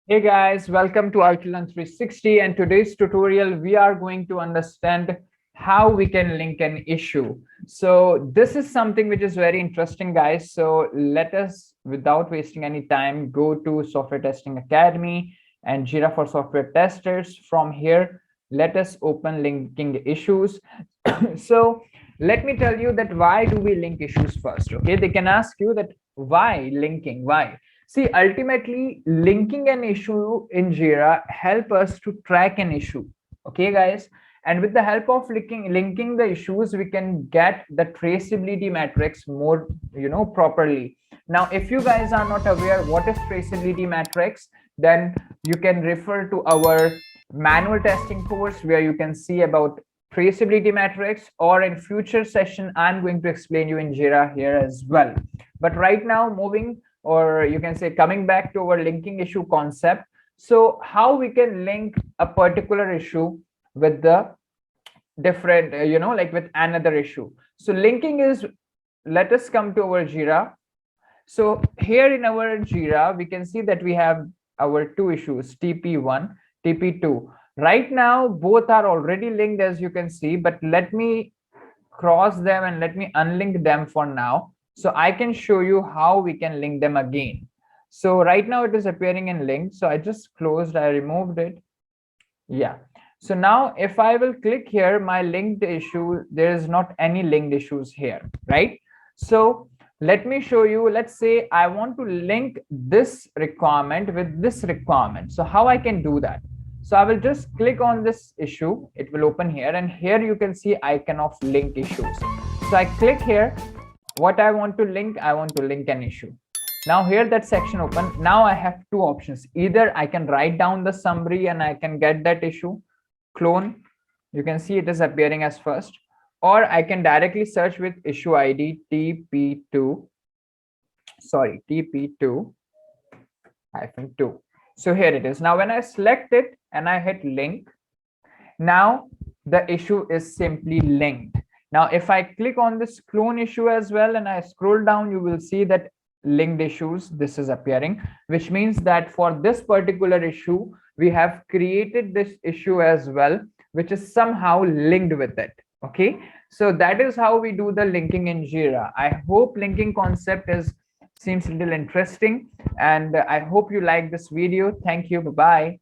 Hey guys, welcome to Outland 360, and today's tutorial we are going to understand how we can link an issue. So this is something which is very interesting, guys. So let us, without wasting any time, go to Software Testing Academy and JIRA for software testers. From here, let us open linking issues. So let me tell you that why do we link issues first? Okay, they can ask you that why linking, why? See, ultimately, linking an issue in JIRA help us to track an issue. Okay, guys. And with the help of linking the issues, we can get the traceability matrix more, properly. Now, if you guys are not aware what is traceability matrix, then you can refer to our manual testing course where you can see about traceability matrix, or in future session, I'm going to explain you in JIRA here as well. But right now, moving, or you can say coming back to our linking issue concept. So how we can link a particular issue with the different, like with another issue. So linking is, let us come to our JIRA. So here in our JIRA, we can see that we have our two issues, TP1, TP2. Right now, both are already linked, as you can see, but let me cross them and let me unlink them for now. So I can show you how we can link them again. So right now it is appearing in link. So I just closed, I removed it. Yeah. So now if I will click here, my linked issue, there is not any linked issues here, right? So let me show you, let's say I want to link this requirement with this requirement. So how I can do that? So I will just click on this issue. It will open here, and here you can see icon of link issues. So I click here. What I want to link an issue. Now here that section open. Now I have two options. Either I can write down the summary and I can get that issue, clone. You can see it is appearing as first, or I can directly search with issue ID TP2. Sorry, TP2 -2. So here it is. Now when I select it and I hit link, now the issue is simply linked. Now, if I click on this clone issue as well and I scroll down, you will see that linked issues, this is appearing, which means that for this particular issue, we have created this issue as well, which is somehow linked with it. Okay, so that is how we do the linking in JIRA. I hope linking concept seems a little interesting, and I hope you like this video. Thank you. Bye-bye.